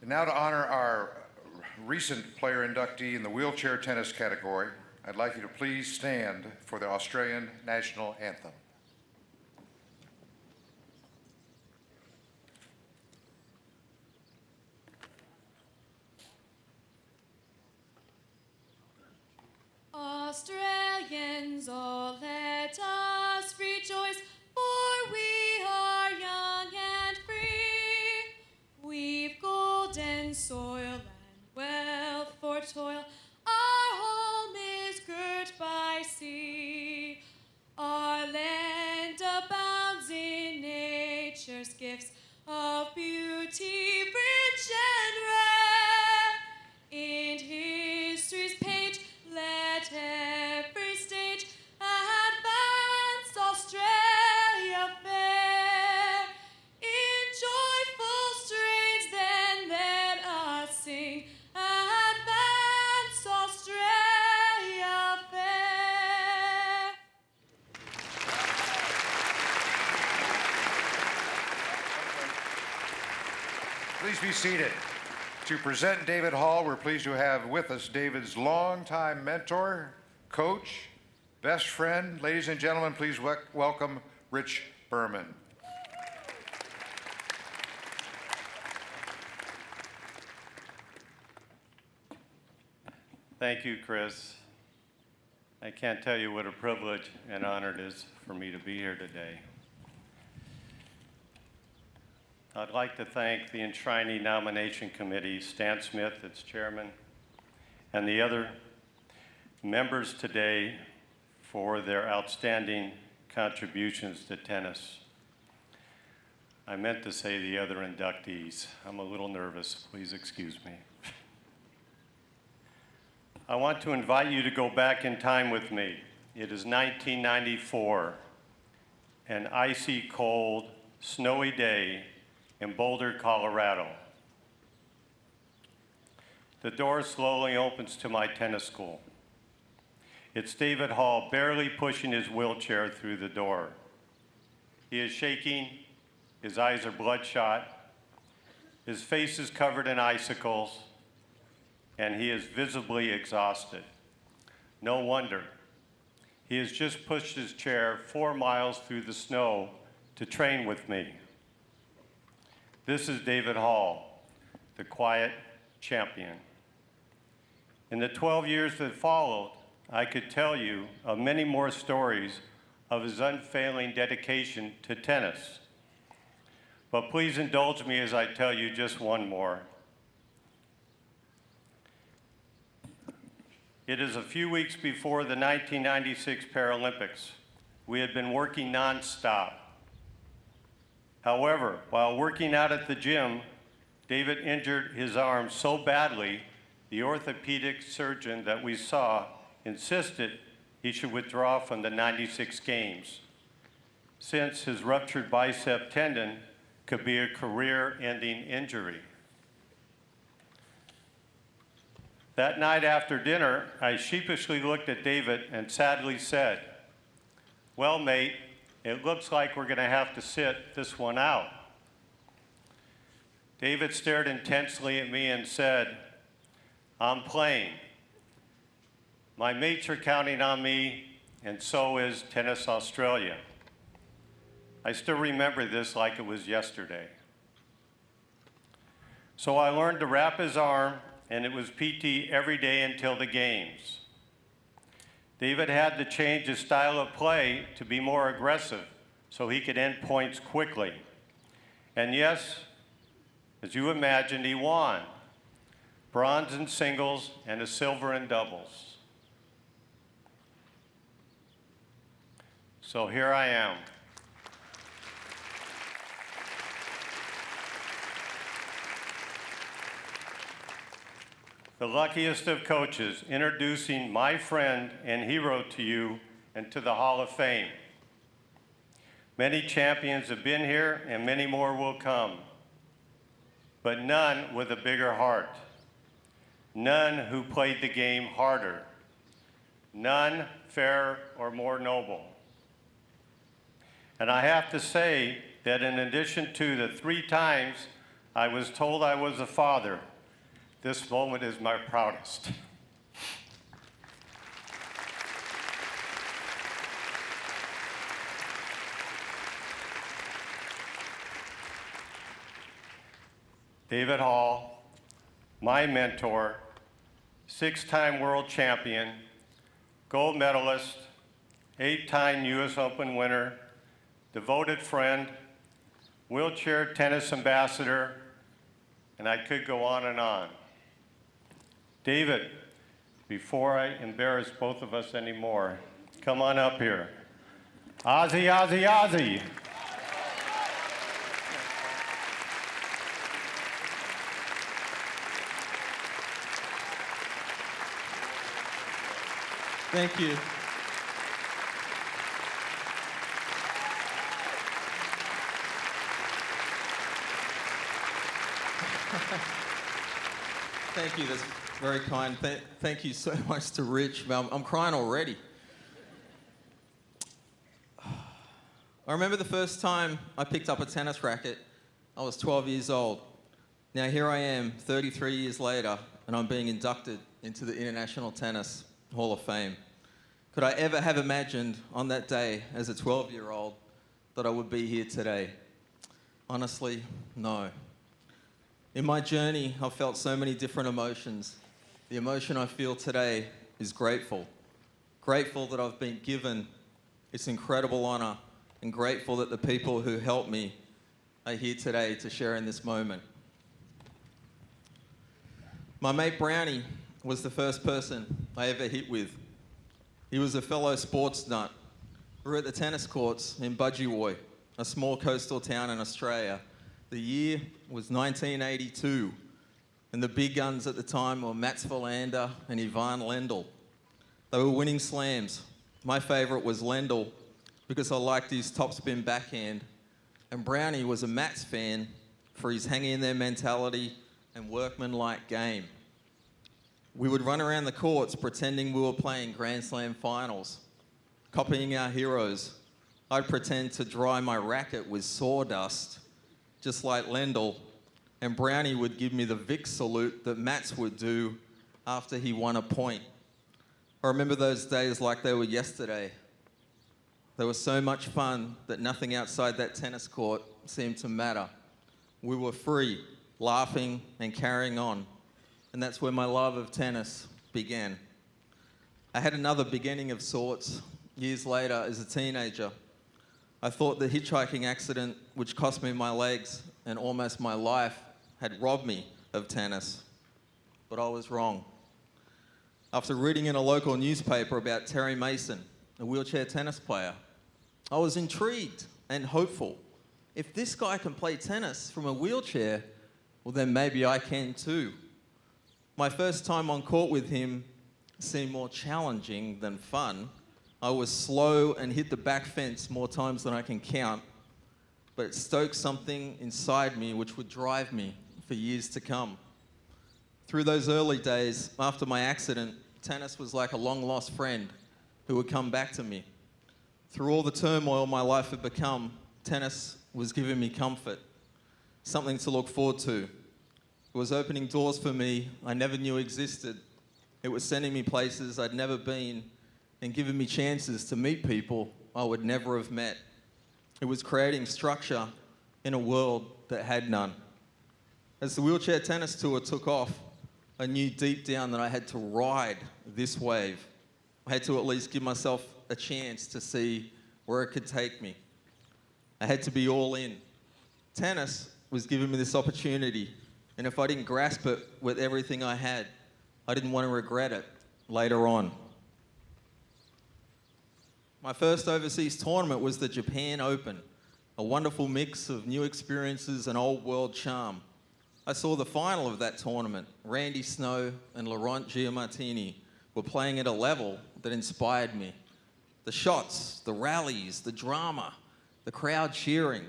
And now to honor our recent player inductee in the wheelchair tennis category, I'd like you to please stand for the Australian national anthem. Australians, oh, let us rejoice, for we are young and free. We've golden soil and wealth for toil. Our home is girt by sea. Our land abounds in nature's gifts of beauty, rich and rare. In history's page, let every stage advance Australia fair. In joyful strains then let us sing, advance Australia fair. Please be seated. To present David Hall, we're pleased to have with us David's longtime mentor, coach, best friend. Ladies and gentlemen, please welcome Rich Berman. Thank you, Chris. I can't tell you what a privilege and honor it is for me to be here today. I'd like to thank the Enshrining Nomination Committee, Stan Smith, its chairman, and the other members today for their outstanding contributions to tennis. I meant to say the other inductees. I'm a little nervous. Please excuse me. I want to invite you to go back in time with me. It is 1994, an icy cold, snowy day in Boulder, Colorado. The door slowly opens to my tennis school. It's David Hall barely pushing his wheelchair through the door. He is shaking, his eyes are bloodshot, his face is covered in icicles, and he is visibly exhausted. No wonder. He has just pushed his chair 4 miles through the snow to train with me. This is David Hall, the quiet champion. In the 12 years that followed, I could tell you of many more stories of his unfailing dedication to tennis. But please indulge me as I tell you just one more. It is a few weeks before the 1996 Paralympics. We had been working nonstop. However, while working out at the gym, David injured his arm so badly, the orthopedic surgeon that we saw insisted he should withdraw from the 96 games, since his ruptured bicep tendon could be a career-ending injury. That night after dinner, I sheepishly looked at David and sadly said, "Well, mate, it looks like we're going to have to sit this one out." David stared intensely at me and said, "I'm playing. My mates are counting on me, and so is Tennis Australia." I still remember this like it was yesterday. So I learned to wrap his arm, and it was PT every day until the games. David had to change his style of play to be more aggressive so he could end points quickly. And yes, as you imagined, he won. Bronze in singles and a silver in doubles. So here I am. The luckiest of coaches, introducing my friend and hero to you and to the Hall of Fame. Many champions have been here and many more will come, but none with a bigger heart. None who played the game harder. None fairer or more noble. And I have to say that in addition to the 3 times I was told I was a father. This moment is my proudest. David Hall, my mentor, 6-time world champion, gold medalist, 8-time US Open winner, devoted friend, wheelchair tennis ambassador, and I could go on and on. David, before I embarrass both of us anymore, come on up here. Ozzy, Ozzy, Ozzy. Thank you. Thank you, that's very kind. Thank you so much to Rich. I'm crying already. I remember the first time I picked up a tennis racket. I was 12 years old. Now here I am, 33 years later, and I'm being inducted into the International Tennis Hall of Fame. Could I ever have imagined on that day as a 12-year-old that I would be here today? Honestly, no. In my journey, I've felt so many different emotions. The emotion I feel today is grateful. Grateful that I've been given this incredible honor, and grateful that the people who helped me are here today to share in this moment. My mate Brownie was the first person I ever hit with. He was a fellow sports nut. We were at the tennis courts in Budgewoi, a small coastal town in Australia. The year was 1982, and the big guns at the time were Mats Wilander and Ivan Lendl. They were winning slams. My favourite was Lendl because I liked his topspin backhand, and Brownie was a Mats fan for his hang-in-there mentality and workman-like game. We would run around the courts pretending we were playing Grand Slam finals, copying our heroes. I'd pretend to dry my racket with sawdust, just like Lendl, and Brownie would give me the Vic salute that Mats would do after he won a point. I remember those days like they were yesterday. They were so much fun that nothing outside that tennis court seemed to matter. We were free, laughing and carrying on. And that's where my love of tennis began. I had another beginning of sorts years later as a teenager. I thought the hitchhiking accident, which cost me my legs and almost my life, had robbed me of tennis. But I was wrong. After reading in a local newspaper about Terry Mason, a wheelchair tennis player, I was intrigued and hopeful. If this guy can play tennis from a wheelchair, well then maybe I can too. My first time on court with him seemed more challenging than fun. I was slow and hit the back fence more times than I can count, but it stoked something inside me which would drive me for years to come. Through those early days, after my accident, tennis was like a long-lost friend who would come back to me. Through all the turmoil my life had become, tennis was giving me comfort, something to look forward to. It was opening doors for me I never knew existed. It was sending me places I'd never been and giving me chances to meet people I would never have met. It was creating structure in a world that had none. As the wheelchair tennis tour took off, I knew deep down that I had to ride this wave. I had to at least give myself a chance to see where it could take me. I had to be all in. Tennis was giving me this opportunity, and if I didn't grasp it with everything I had, I didn't want to regret it later on. My first overseas tournament was the Japan Open, a wonderful mix of new experiences and old world charm. I saw the final of that tournament. Randy Snow and Laurent Giamartini were playing at a level that inspired me. The shots, the rallies, the drama, the crowd cheering.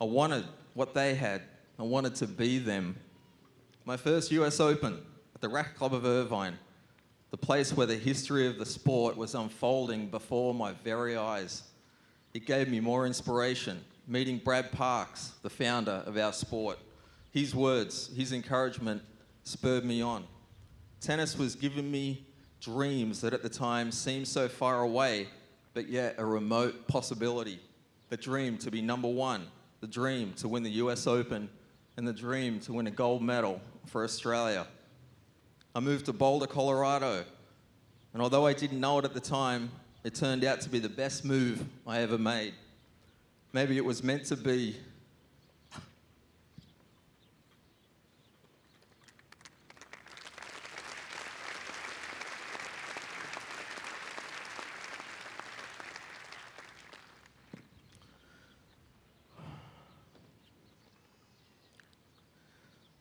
I wanted what they had. I wanted to be them. My first US Open at the Racket Club of Irvine, the place where the history of the sport was unfolding before my very eyes. It gave me more inspiration, meeting Brad Parks, the founder of our sport, His words, his encouragement spurred me on. Tennis was giving me dreams that at the time seemed so far away, but yet a remote possibility. The dream to be number one, the dream to win the US Open, and the dream to win a gold medal for Australia. I moved to Boulder, Colorado, and although I didn't know it at the time, it turned out to be the best move I ever made. Maybe it was meant to be.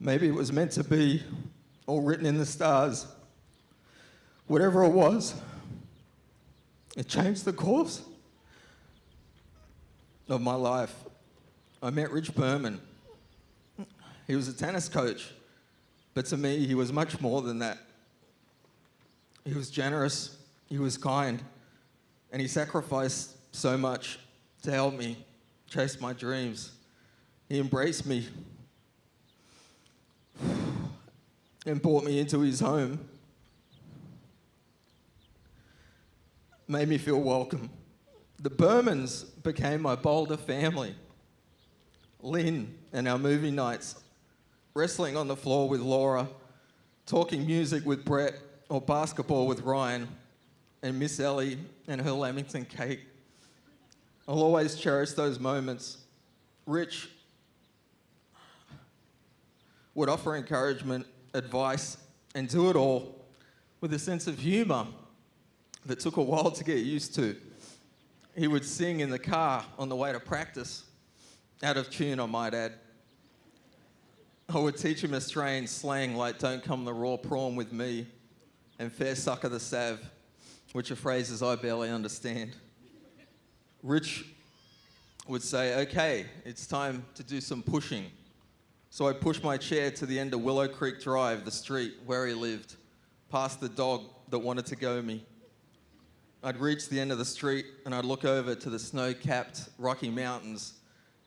Maybe it was meant to be, or written in the stars. Whatever it was, it changed the course of my life. I met Rich Berman. He was a tennis coach, but to me, he was much more than that. He was generous, he was kind, and he sacrificed so much to help me chase my dreams. He embraced me and brought me into his home, made me feel welcome. The Bermans became my Boulder family. Lynn and our movie nights, wrestling on the floor with Laura, talking music with Brett, or basketball with Ryan, and Miss Ellie and her Lamington cake. I'll always cherish those moments. Rich would offer encouragement, advice, and do it all with a sense of humour that took a while to get used to. He would sing in the car on the way to practice, out of tune, I might add. I would teach him Australian slang like "don't come the raw prawn with me" and "fair sucker the sav," which are phrases I barely understand. Rich would say, "Okay, it's time to do some pushing." So I pushed my chair to the end of Willow Creek Drive, the street where he lived, past the dog that wanted to go me. I'd reach the end of the street and I'd look over to the snow-capped Rocky Mountains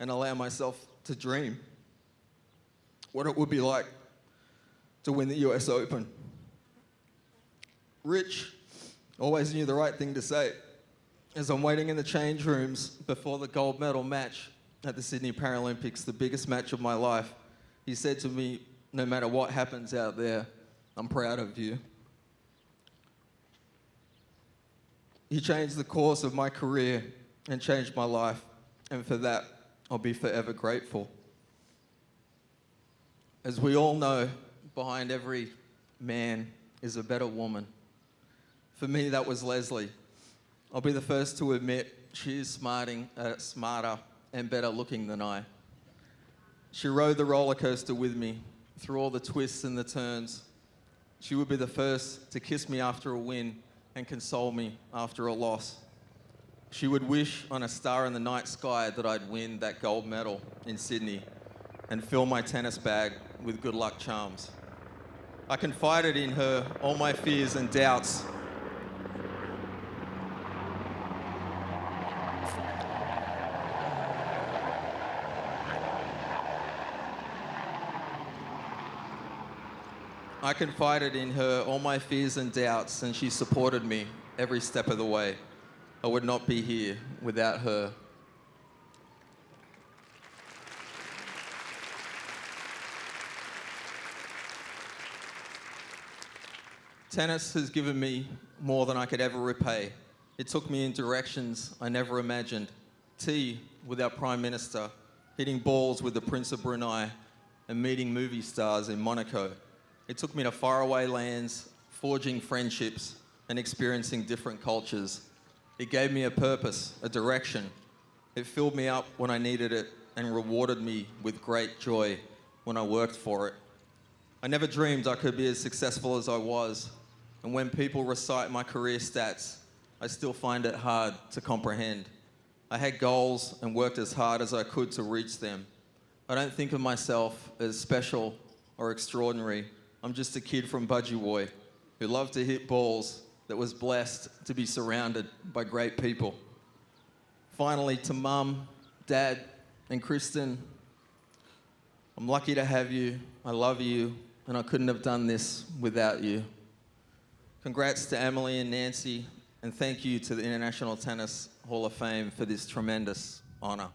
and allow myself to dream what it would be like to win the US Open. Rich always knew the right thing to say. As I'm waiting in the change rooms before the gold medal match at the Sydney Paralympics, the biggest match of my life, he said to me, "No matter what happens out there, I'm proud of you." He changed the course of my career and changed my life, and for that, I'll be forever grateful. As we all know, behind every man is a better woman. For me, that was Leslie. I'll be the first to admit she is smarter and better looking than I. She rode the roller coaster with me through all the twists and the turns. She would be the first to kiss me after a win and console me after a loss. She would wish on a star in the night sky that I'd win that gold medal in Sydney and fill my tennis bag with good luck charms. I confided in her all my fears and doubts. I confided in her all my fears and doubts, and she supported me every step of the way. I would not be here without her. Tennis has given me more than I could ever repay. It took me in directions I never imagined. Tea with our Prime Minister, hitting balls with the Prince of Brunei, and meeting movie stars in Monaco. It took me to faraway lands, forging friendships, and experiencing different cultures. It gave me a purpose, a direction. It filled me up when I needed it and rewarded me with great joy when I worked for it. I never dreamed I could be as successful as I was, and when people recite my career stats, I still find it hard to comprehend. I had goals and worked as hard as I could to reach them. I don't think of myself as special or extraordinary. I'm just a kid from Budgewoi who loved to hit balls, that was blessed to be surrounded by great people. Finally, to Mum, Dad, and Kristen, I'm lucky to have you. I love you, and I couldn't have done this without you. Congrats to Emily and Nancy, and thank you to the International Tennis Hall of Fame for this tremendous honor.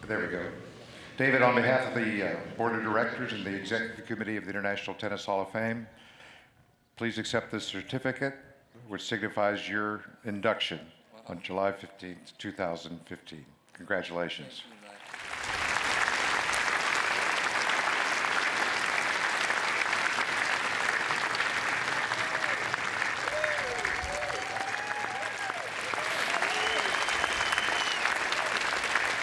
There we go. David, on behalf of the Board of Directors and the Executive Committee of the International Tennis Hall of Fame, please accept this certificate, which signifies your induction on July 15th, 2015. Congratulations.